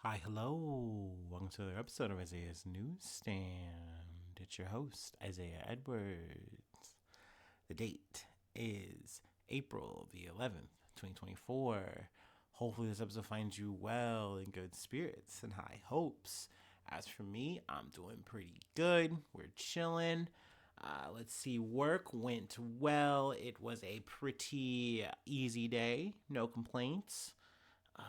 Hi, hello. Welcome to another episode of Isaiah's Newsstand. It's your host, Isaiah Edwards. The date is April the 11th, 2024. Hopefully, this episode finds you well in good spirits and high hopes. As for me, I'm doing pretty good. We're chilling. Let's see, work went well. It was a pretty easy day, no complaints.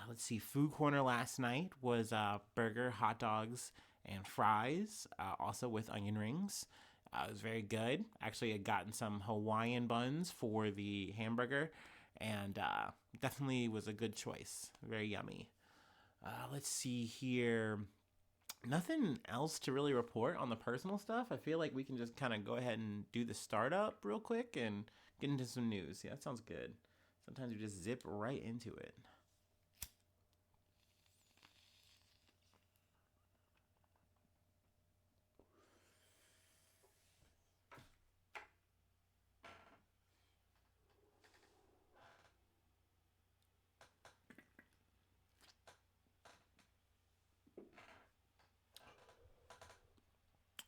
Let's see, food corner last night was burger, hot dogs, and fries, also with onion rings. It was very good. Actually, I had gotten some Hawaiian buns for the hamburger, and definitely was a good choice. Very yummy. Let's see here. Nothing else to really report on the personal stuff. I feel like we can just kind of go ahead and do the startup real quick and get into some news. Yeah, that sounds good. Sometimes we just zip right into it.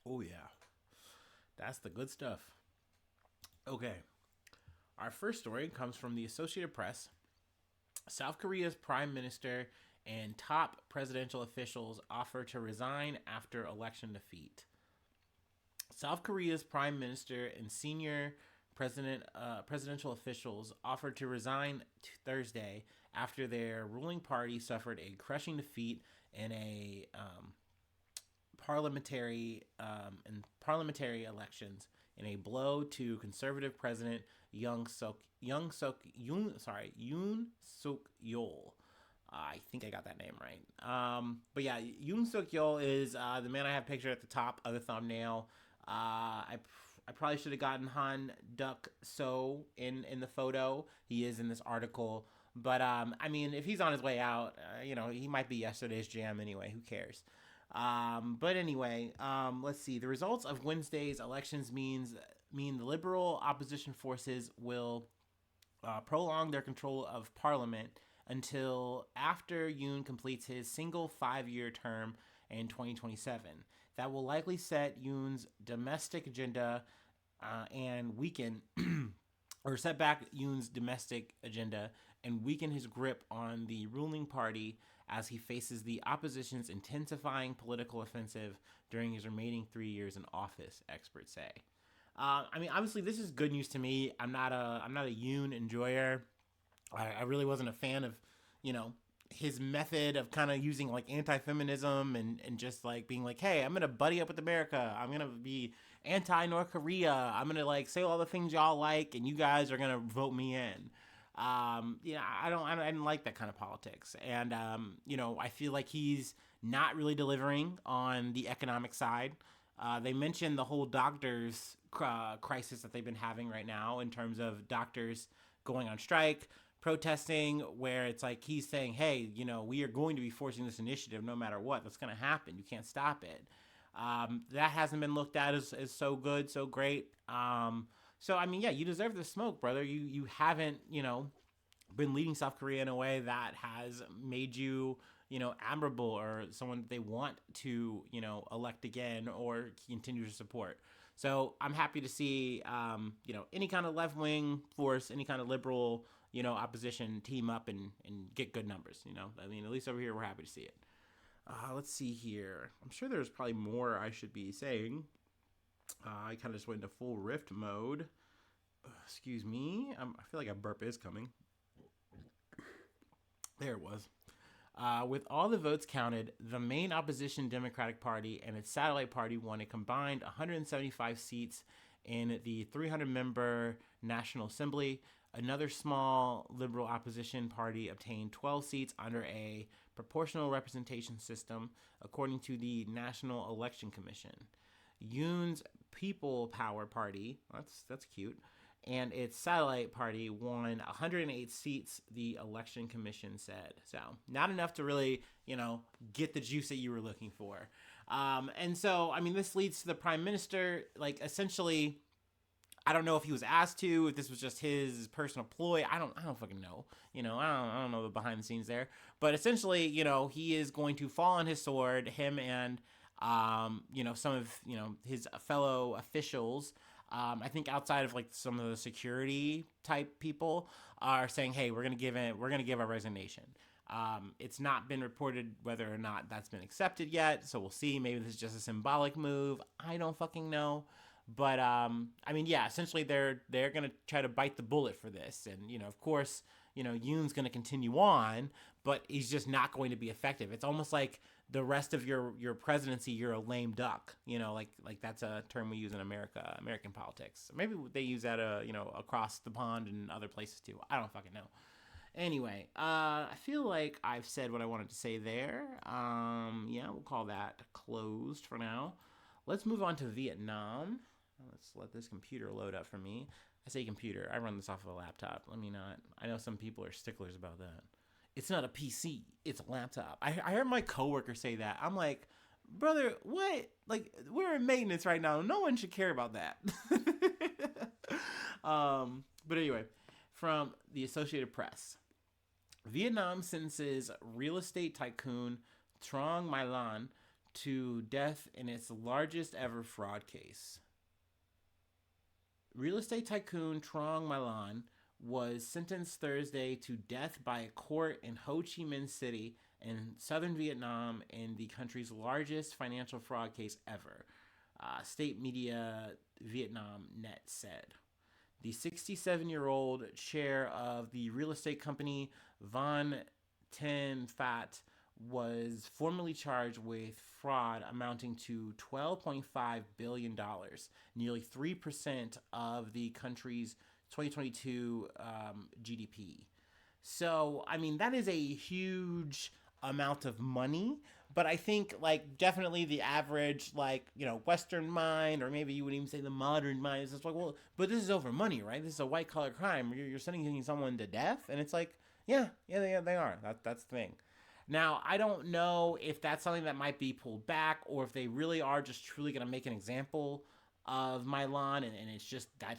Oh, yeah. That's the good stuff. Okay. Our first story comes from the Associated Press. South Korea's prime minister and top presidential officials offer to resign after election defeat. South Korea's prime minister and senior presidential officials offered to resign Thursday after their ruling party suffered a crushing defeat in a parliamentary elections in a blow to conservative President Yoon Suk Yeol. I think I got that name right. But yeah, Yoon Suk Yeol is the man I have pictured at the top of the thumbnail. I probably should have gotten Han Duck So in the photo. He is in this article. But I mean, if he's on his way out, he might be yesterday's jam anyway. Who cares? But anyway, let's see. The results of Wednesday's elections mean the liberal opposition forces will prolong their control of parliament until after Yoon completes his single 5-year term in 2027. That will likely set Yoon's domestic agenda and weaken or set back Yoon's domestic agenda and weaken his grip on the ruling party as he faces the opposition's intensifying political offensive during his remaining 3 years in office, experts say. I mean, obviously, this is good news to me. I'm not a Yoon enjoyer. I really wasn't a fan of, you know, his method of kind of using like anti-feminism and just like being like, hey, I'm gonna buddy up with America. I'm gonna be anti-North Korea. I'm gonna like say all the things y'all like, and you guys are gonna vote me in. I didn't like that kind of politics, and I feel like he's not really delivering on the economic side. They mentioned the whole doctors crisis that they've been having right now in terms of doctors going on strike, protesting, where it's like he's saying, hey, we are going to be forcing this initiative no matter what. That's going to happen. You can't stop it. That hasn't been looked at as so good, so great. So, I mean, yeah, you deserve the smoke, brother. You haven't, been leading South Korea in a way that has made you, admirable or someone that they want to, elect again or continue to support. So I'm happy to see, any kind of left wing force, any kind of liberal, opposition team up and get good numbers. I mean, at least over here, we're happy to see it. Let's see here. I'm sure there's probably more I should be saying. I kind of just went into full rift mode. Excuse me. I feel like a burp is coming. There it was. With all the votes counted, the main opposition Democratic Party and its satellite party won a combined 175 seats in the 300-member National Assembly. Another small liberal opposition party obtained 12 seats under a proportional representation system, according to the National Election Commission. Yoon's People Power Party, that's cute, and its satellite party won 108 seats, the election commission said. So, not enough to really, get the juice that you were looking for. And so, I mean, this leads to the prime minister, like, essentially, I don't know if he was asked to, if this was just his personal ploy. I don't fucking know. I don't know the behind the scenes there. But essentially, he is going to fall on his sword. Him and some of his fellow officials. I think outside of like some of the security type people are saying, hey, we're gonna give our resignation. It's not been reported whether or not that's been accepted yet, so we'll see. Maybe this is just a symbolic move. I don't fucking know. But I mean, yeah, essentially they're gonna try to bite the bullet for this, and of course, Yoon's gonna continue on, but he's just not going to be effective. It's almost like the rest of your presidency, you're a lame duck. Like that's a term we use in American politics. Maybe they use that across the pond and other places too. I don't fucking know. Anyway, I feel like I've said what I wanted to say there. Yeah, we'll call that closed for now. Let's move on to Vietnam. Let's let this computer load up for me. I say computer. I run this off of a laptop. Let me not. I know some people are sticklers about that. It's not a PC. It's a laptop. I heard my coworker say that. I'm like, brother, what? Like, we're in maintenance right now. No one should care about that. But anyway, from the Associated Press. Vietnam sentences real estate tycoon Trong My Lan to death in its largest ever fraud case. Real estate tycoon Trong My Lan was sentenced Thursday to death by a court in Ho Chi Minh City in southern Vietnam in the country's largest financial fraud case ever, state media Vietnam Net said. The 67-year-old chair of the real estate company Van Ten Phat was formally charged with fraud amounting to $12.5 billion, nearly 3% of the country's 2022 GDP. So, I mean, that is a huge amount of money. But I think, like, definitely the average, like, Western mind, or maybe you would even say the modern mind, is just like, well, but this is over money, right? This is a white-collar crime. You're sending someone to death? And it's like, yeah, they are. That's the thing. Now, I don't know if that's something that might be pulled back, or if they really are just truly going to make an example of My Lan, and that's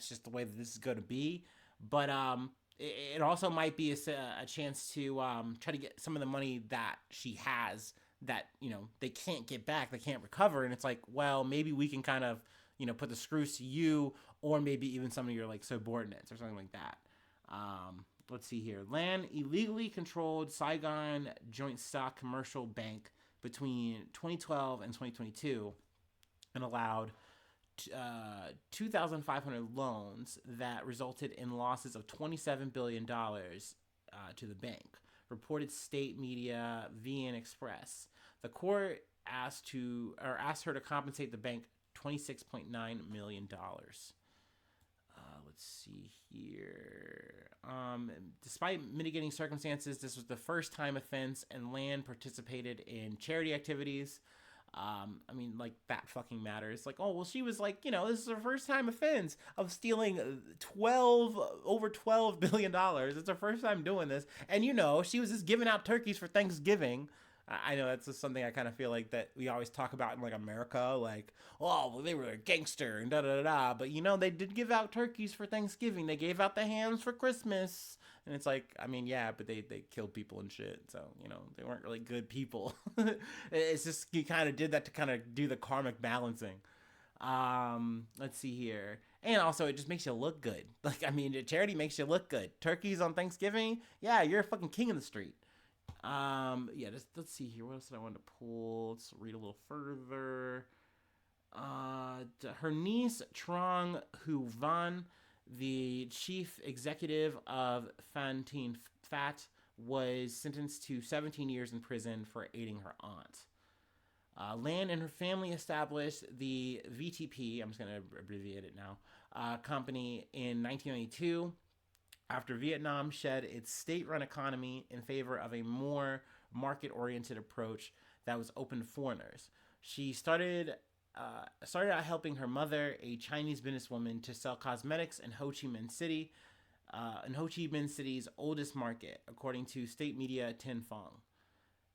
just the way that this is going to be. But it also might be a chance to try to get some of the money that she has that they can't get back, they can't recover, and it's like, well, maybe we can kind of put the screws to you, or maybe even some of your like subordinates or something like that. Let's see here. Lan illegally controlled Saigon Joint Stock Commercial Bank between 2012 and 2022 and allowed 2,500 loans that resulted in losses of $27 billion to the bank, reported state media VN Express. The court asked her to compensate the bank $26.9 million. Let's see here. Despite mitigating circumstances, this was the first time offense, and Lan participated in charity activities. I mean, like, that fucking matters. Like, oh, well, she was like, this is her first time offense of stealing over $12 billion. It's her first time doing this. And, she was just giving out turkeys for Thanksgiving. I know that's just something I kind of feel like that we always talk about in like America, like, oh, well, they were a gangster and da-da-da-da. But, they did give out turkeys for Thanksgiving. They gave out the hams for Christmas. And it's like, I mean, yeah, but they killed people and shit. So, they weren't really good people. It's just, you kind of did that to kind of do the karmic balancing. Let's see here. And also, it just makes you look good. Like, I mean, charity makes you look good. Turkeys on Thanksgiving? Yeah, you're a fucking king of the street. Yeah, let's see here. What else did I want to pull? Let's read a little further. Her niece, Trong Hu Van, the chief executive of Van Ten Phat, was sentenced to 17 years in prison for aiding her aunt. Lan and her family established the VTP, I'm just going to abbreviate it now, company in 1992 after Vietnam shed its state-run economy in favor of a more market-oriented approach that was open to foreigners. She started out helping her mother, a Chinese businesswoman, to sell cosmetics in Ho Chi Minh City, in Ho Chi Minh City's oldest market, according to state media Tin Phong.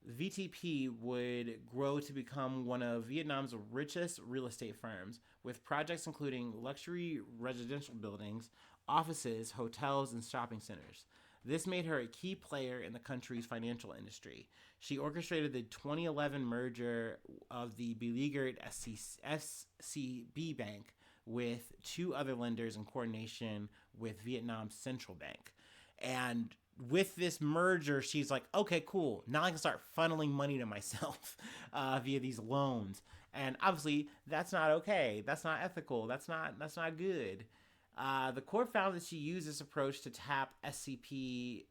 VTP would grow to become one of Vietnam's richest real estate firms, with projects including luxury residential buildings, offices, hotels, and shopping centers. This made her a key player in the country's financial industry. She orchestrated the 2011 merger of the beleaguered SCB Bank with two other lenders in coordination with Vietnam's central bank. And with this merger, she's like, okay, cool. Now I can start funneling money to myself via these loans. And obviously, that's not okay. That's not ethical. That's not good. The court found that she used this approach to tap SCB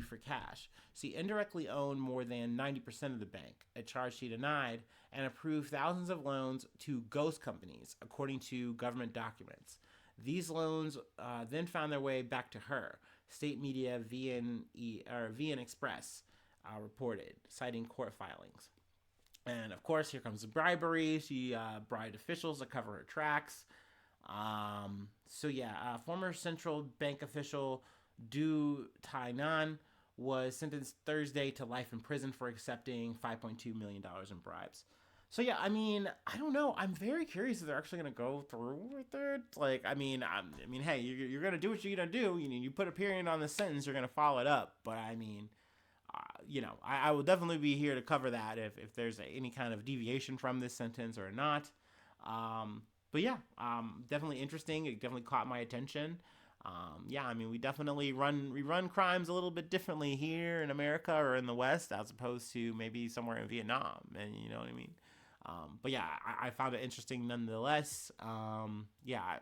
for cash. She indirectly owned more than 90% of the bank, a charge she denied, and approved thousands of loans to ghost companies, according to government documents. These loans then found their way back to her. State media VN Express reported, citing court filings. And of course, here comes the bribery. She bribed officials to cover her tracks. Former central bank official Du Tai Nan was sentenced Thursday to life in prison for accepting $5.2 million in bribes. So yeah, I mean, I don't know. I'm very curious if they're actually going to go through with it. Like, hey, you're going to do what you're going to do. You put a period on the sentence, you're going to follow it up. But I mean, I will definitely be here to cover that if there's any kind of deviation from this sentence or not. But yeah, definitely interesting. It definitely caught my attention. We definitely run crimes a little bit differently here in America or in the West as opposed to maybe somewhere in Vietnam. And you know what I mean? I found it interesting nonetheless. Right.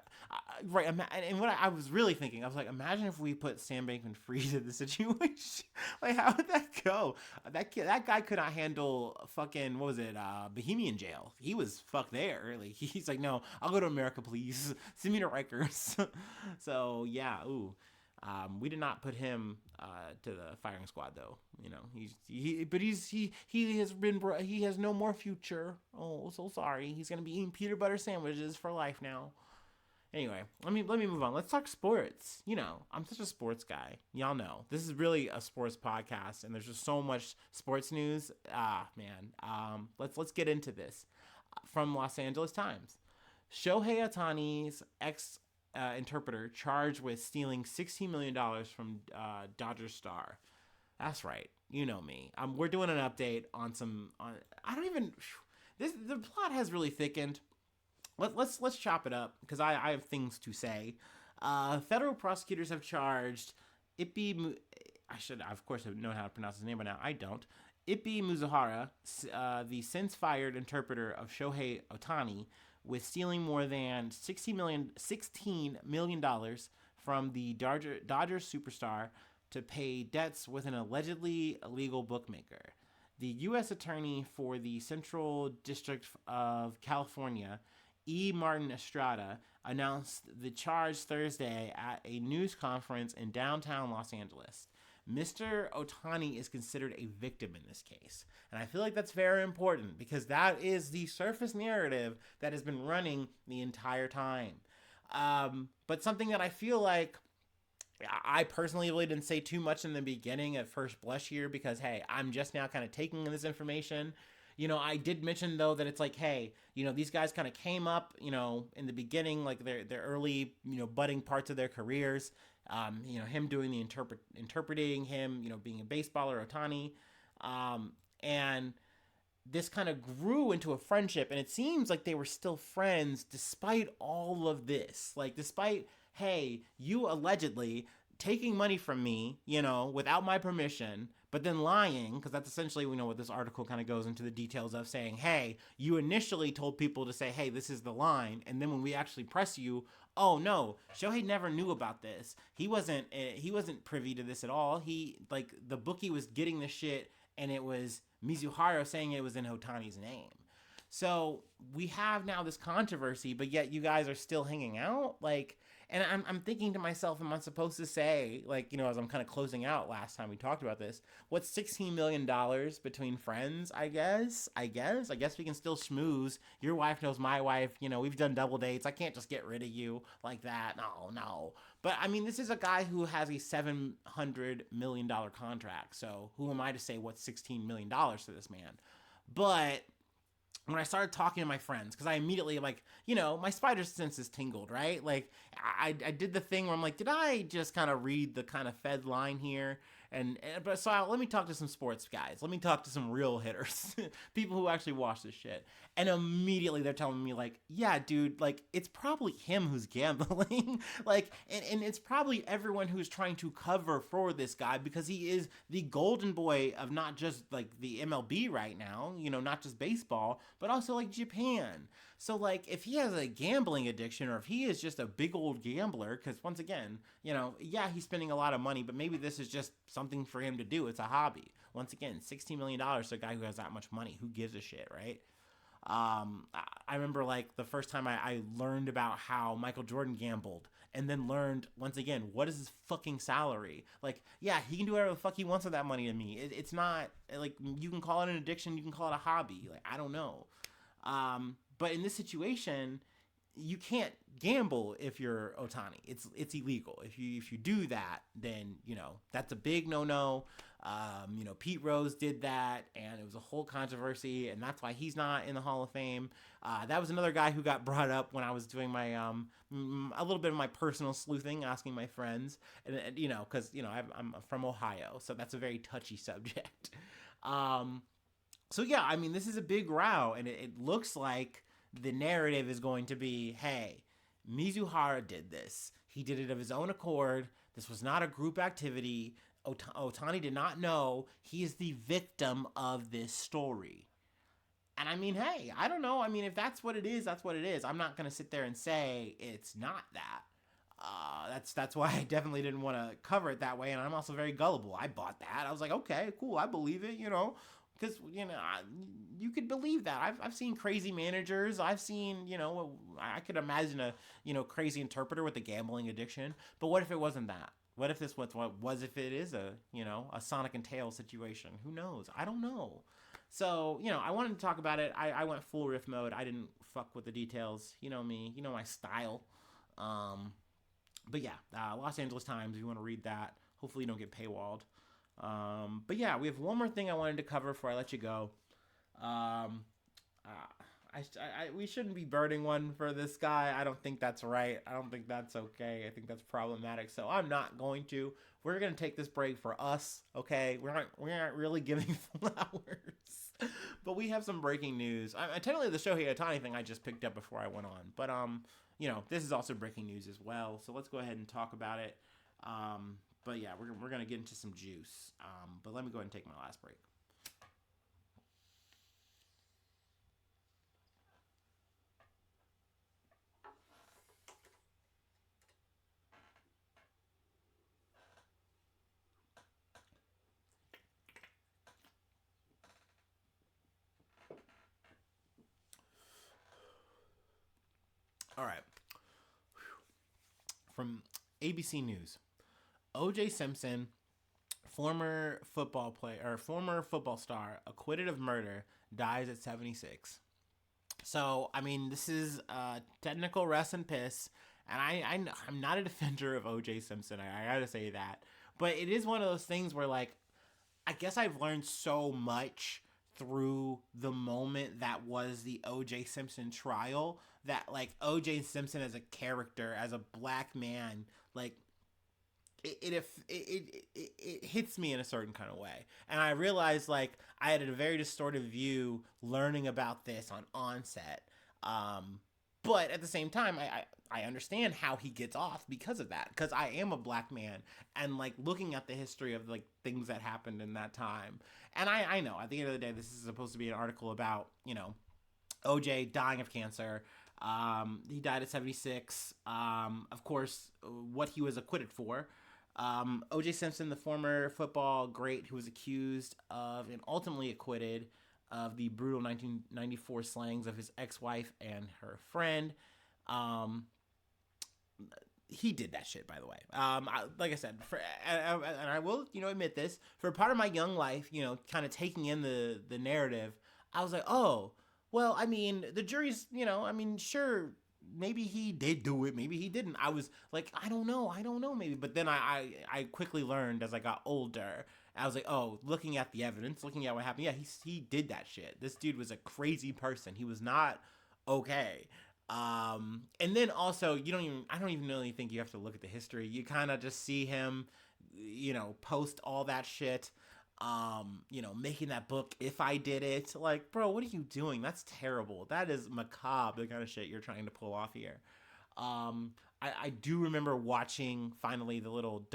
And what I was really thinking, I was like, imagine if we put Sam Bankman-Fried in the situation. Like, how would that go? That guy could not handle fucking, what was it, Bohemian jail. He was fucked there. Like, he's like, no, I'll go to America, please. Send me to Rikers. So, yeah, ooh. We did not put him to the firing squad, though. He has no more future. Oh, so sorry. He's gonna be eating peanut butter sandwiches for life now. Anyway, let me move on. Let's talk sports. I'm such a sports guy. Y'all know this is really a sports podcast, and there's just so much sports news. Let's get into this. From Los Angeles Times, Shohei Ohtani's interpreter charged with stealing $16 million from Dodgers star. That's right. You know me. We're doing an update on the plot has really thickened. Let's chop it up because I have things to say. Federal prosecutors have charged I should of course have known how to pronounce his name by now. I don't. Ippy Mizuhara, the since fired interpreter of Shohei Ohtani, with stealing more than $16 million from the Dodgers superstar to pay debts with an allegedly illegal bookmaker. The U.S. Attorney for the Central District of California, E. Martin Estrada, announced the charge Thursday at a news conference in downtown Los Angeles. Mr. Ohtani is considered a victim in this case. And I feel like that's very important because that is the surface narrative that has been running the entire time. But something that I feel like I personally really didn't say too much in the beginning at first blush here because, hey, I'm just now kind of taking this information. I did mention, though, that it's like, hey, these guys kind of came up, in the beginning, like their early, budding parts of their careers. Him doing the interpreting, him, being a baseballer, Ohtani. And this kind of grew into a friendship. And it seems like they were still friends despite all of this. Like, despite, hey, you allegedly taking money from me, without my permission, but then lying, because that's essentially, what this article kind of goes into the details of, saying, hey, you initially told people to say, hey, this is the line, and then when we actually press you, oh no, Shohei never knew about this. He wasn't privy to this at all. The bookie was getting the shit, and it was Mizuhara saying it was in Ohtani's name. So we have now this controversy, but yet you guys are still hanging out. Like, And I'm thinking to myself, am I supposed to say, like, as I'm kind of closing out last time we talked about this, what's $16 million between friends? I guess we can still schmooze. Your wife knows my wife. We've done double dates. I can't just get rid of you like that. No, no. But I mean, this is a guy who has a $700 million contract. So who am I to say what's $16 million to this man? But when I started talking to my friends, because I immediately, like, my spider senses tingled, right? Like, I did the thing where I'm like, did I just kind of read the kind of Fed line here? But so let me talk to some sports guys. Let me talk to some real hitters, people who actually watch this shit. And immediately they're telling me, like, yeah, dude, like, it's probably him who's gambling. Like, and it's probably everyone who's trying to cover for this guy, because he is the golden boy of not just like the MLB right now, not just baseball, but also like Japan. So like, if he has a gambling addiction, or if he is just a big old gambler, because once again, yeah, he's spending a lot of money, but maybe this is just something for him to do. It's a hobby. Once again, $16 million to a guy who has that much money. Who gives a shit, right? I remember like the first time I learned about how Michael Jordan gambled, and then learned once again, what is his fucking salary? Like, yeah, he can do whatever the fuck he wants with that money to me. It's not like, you can call it an addiction, you can call it a hobby. Like, I don't know. But in this situation, you can't gamble if you're Otani. It's illegal. If you do that, then that's a big no. Pete Rose did that, and it was a whole controversy, and that's why he's not in the Hall of Fame. That was another guy who got brought up when I was doing my a little bit of my personal sleuthing, asking my friends, and because I'm from Ohio, so that's a very touchy subject. So yeah, I mean, this is a big row, and it looks like the narrative is going to be, hey, Mizuhara did this. He did it of his own accord. This was not a group activity. Otani did not know. He is the victim of this story. And I mean, hey, I don't know. I mean, if that's what it is, that's what it is. I'm not going to sit there and say it's not that. That's why I definitely didn't want to cover it that way. And I'm also very gullible. I bought that. I was like, okay, cool. I believe it, because you could believe that. I've seen crazy managers. I've seen, I could imagine a crazy interpreter with a gambling addiction. But what if it wasn't that? What if this was if it is a Sonic and Tails situation? Who knows? I don't know. So I wanted to talk about it. I went full riff mode. I didn't fuck with the details. You know me. You know my style. But yeah, Los Angeles Times. If you want to read that, hopefully you don't get paywalled. But yeah, we have one more thing I wanted to cover before I let you go. We shouldn't be burning one for this guy. I don't think that's right. I don't think that's okay. I think that's problematic. So I'm not going to. We're gonna take this break for us. Okay, we aren't really giving flowers, but we have some breaking news. Technically the Shohei Ohtani thing I just picked up before I went on, but this is also breaking news as well. So let's go ahead and talk about it. But yeah, we're gonna get into some juice. But let me go ahead and take my last break. All right. From ABC News, O.J. Simpson, former football player or former football star, acquitted of murder, dies at 76. So I mean, this is technical rest and piss, and I'm not a defender of O.J. Simpson. I gotta say that, but it is one of those things where, like, I guess I've learned so much through the moment that was the O.J. Simpson trial, that like O.J. Simpson as a character, as a black man, like it hits me in a certain kind of way. And I realized, like, I had a very distorted view learning about this on onset. But at the same time, I understand how he gets off because of that, because I am a black man, and like looking at the history of like things that happened in that time. And I know at the end of the day, this is supposed to be an article about OJ dying of cancer. He died at 76. Of course, what he was acquitted for. O.J. Simpson, the former football great who was accused of and ultimately acquitted of the brutal 1994 slayings of his ex-wife and her friend. he did that shit, by the way. Like I said, and I will, admit this, for part of my young life, kind of taking in the narrative, I was like, oh, well, I mean, the jury's, I mean, sure, maybe he did do it, maybe he didn't. I was like, I don't know, maybe. But then I quickly learned as I got older. I was like, oh, looking at the evidence, looking at what happened, yeah, he did that shit. This dude was a crazy person. He was not okay. And then also, I don't even really think you have to look at the history. You kind of just see him, post all that shit. Making that book, If I Did It. Like, bro, what are you doing? That's terrible. That is macabre, the kind of shit you're trying to pull off here. I do remember watching finally the little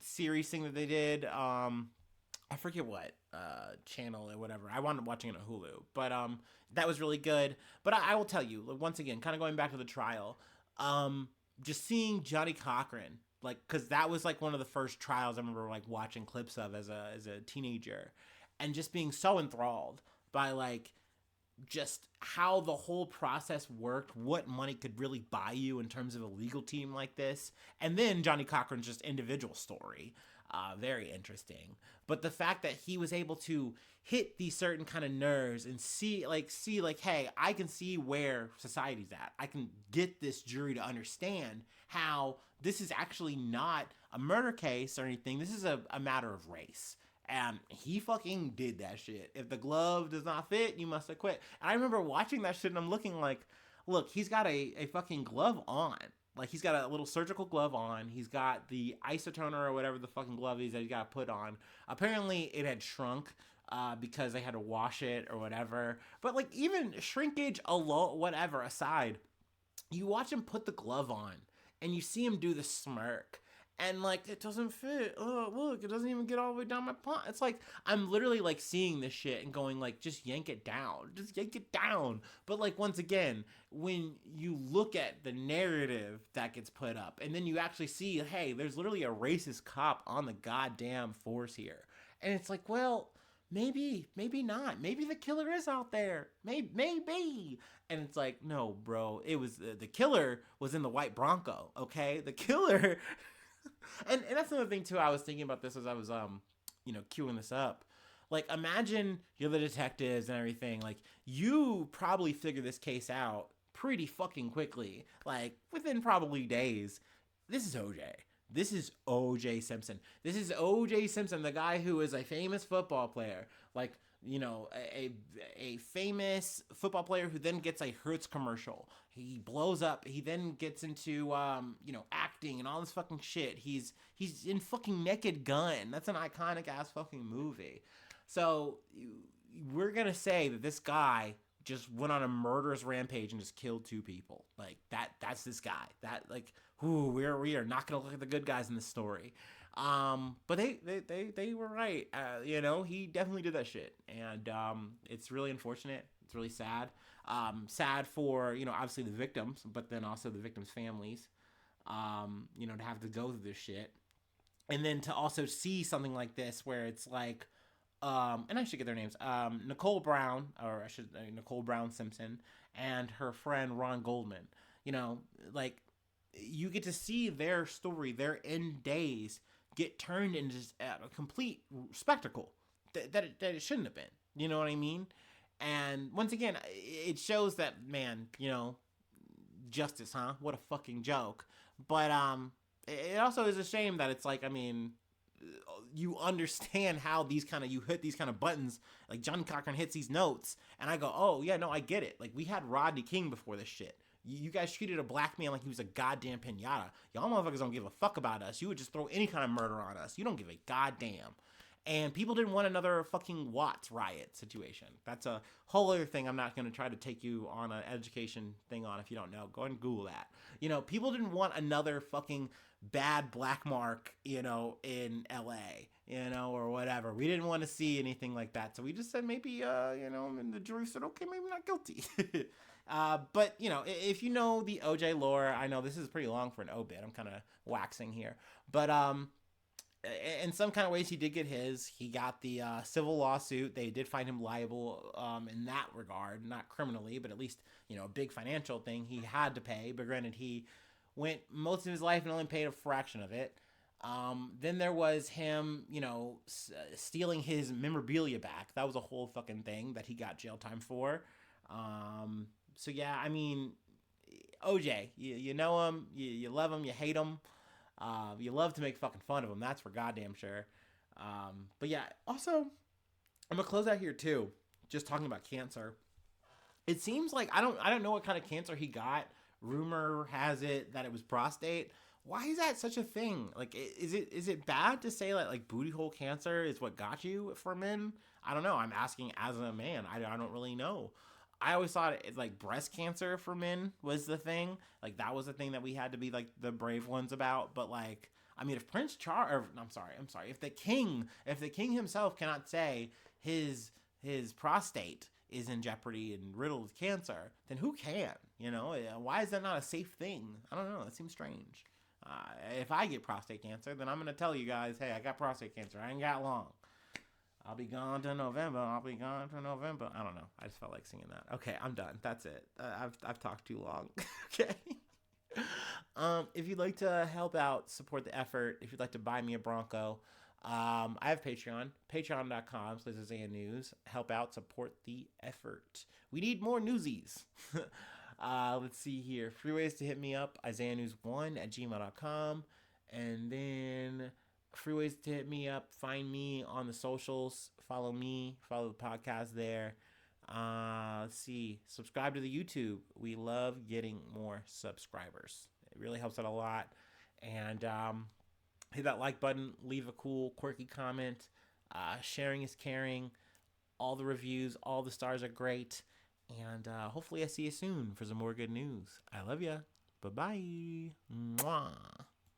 series thing that they did. I forget what channel or whatever. I wound up watching it on Hulu, but that was really good. But I will tell you once again, kind of going back to the trial, just seeing Johnny Cochran, like, because that was like one of the first trials I remember like watching clips of as a teenager, and just being so enthralled by like just how the whole process worked, what money could really buy you in terms of a legal team like this, and then Johnny Cochran's just individual story. Very interesting. But the fact that he was able to hit these certain kind of nerves and see like, hey, I can see where society's at. I can get this jury to understand how this is actually not a murder case or anything. This is a matter of race. And he fucking did that shit. If the glove does not fit, you must have quit. And I remember watching that shit and I'm looking like, look, he's got a fucking glove on. Like, he's got a little surgical glove on. He's got the isotoner or whatever the fucking glove is that he's got to put on. Apparently, it had shrunk because they had to wash it or whatever. But, like, even shrinkage alone, whatever aside, you watch him put the glove on and you see him do the smirk. And, like, it doesn't fit. Oh, look, it doesn't even get all the way down my palm. It's like, I'm literally, like, seeing this shit and going, like, just yank it down. Just yank it down. But, like, once again, when you look at the narrative that gets put up, and then you actually see, hey, there's literally a racist cop on the goddamn force here. And it's like, well, maybe not. Maybe the killer is out there. Maybe. And it's like, no, bro. It was, the killer was in the white Bronco, okay? The killer... and that's another thing too. I was thinking about this as I was queuing this up. Like, imagine you're the detectives and everything. Like, you probably figure this case out pretty fucking quickly. Like, within probably days. This is OJ. This is OJ Simpson. This is OJ Simpson, the guy who is a famous football player. Like, a famous football player who then gets a Hertz commercial. He blows up. He then gets into acting and all this fucking shit. He's in fucking Naked Gun. That's an iconic ass fucking movie. So we're gonna say that this guy just went on a murderous rampage and just killed 2 people. Like, that's this guy. That, like, we are not gonna look at the good guys in this story. But they were right. He definitely did that shit. And it's really unfortunate. It's really sad. Sad for, obviously the victims, but then also the victims' families, to have to go through this shit. And then to also see something like this where it's like, and I should get their names, Nicole Brown Simpson, and her friend Ron Goldman. Like, you get to see their story, their end days get turned into just a complete spectacle that it shouldn't have been. You know what I mean? And once again, it shows that, man, justice, huh? What a fucking joke. But it also is a shame that it's like, I mean, you understand how you hit these kind of buttons. Like, Johnny Cochran hits these notes, and I go, oh, yeah, no, I get it. Like, we had Rodney King before this shit. You guys treated a black man like he was a goddamn pinata. Y'all motherfuckers don't give a fuck about us. You would just throw any kind of murder on us. You don't give a goddamn. And people didn't want another fucking Watts riot situation. That's a whole other thing I'm not going to try to take you on an education thing on if you don't know. Go ahead and Google that. People didn't want another fucking bad black mark, in LA, or whatever. We didn't want to see anything like that. So we just said maybe, and the jury said, okay, maybe not guilty. But, if you know the OJ lore, I know this is pretty long for an obit. I'm kind of waxing here. But in some kind of ways he did get his. He got the civil lawsuit. They did find him liable in that regard, not criminally, but at least a big financial thing he had to pay. But granted, he went most of his life and only paid a fraction of it. Then there was him, stealing his memorabilia back. That was a whole fucking thing that he got jail time for. So yeah, I mean, OJ, you know him, you love him, you hate him. You love to make fucking fun of him. That's for goddamn sure. But yeah, also, I'm gonna close out here too. Just talking about cancer. It seems like I don't know what kind of cancer he got. Rumor has it that it was prostate. Why is that such a thing? Like, is it bad to say like booty hole cancer is what got you for men? I don't know. I'm asking as a man. I don't really know. I always thought it like breast cancer for men was the thing. Like that was the thing that we had to be like the brave ones about. But like, I mean, if Prince Charles, I'm sorry, if the king himself cannot say his prostate is in jeopardy and riddled with cancer, then who can? Why is that not a safe thing? I don't know. That seems strange. If I get prostate cancer, then I'm gonna tell you guys, hey, I got prostate cancer. I ain't got long. I'll be gone to November. I'll be gone to November. I don't know. I just felt like singing that. Okay, I'm done. That's it. I've talked too long. Okay. If you'd like to help out, support the effort, if you'd like to buy me a Bronco, I have Patreon, patreon.com/Isaiah News. Help out, support the effort. We need more newsies. Let's see here. Free ways to hit me up, isaiahnews1@gmail.com. And then free ways to hit me up. Find me on the socials. Follow me. Follow the podcast there. Let's see. Subscribe to the YouTube. We love getting more subscribers. It really helps out a lot. And hit that like button. Leave a cool, quirky comment. Sharing is caring. All the reviews, all the stars are great. And hopefully I see you soon for some more good news. I love ya. Bye-bye. Mwah.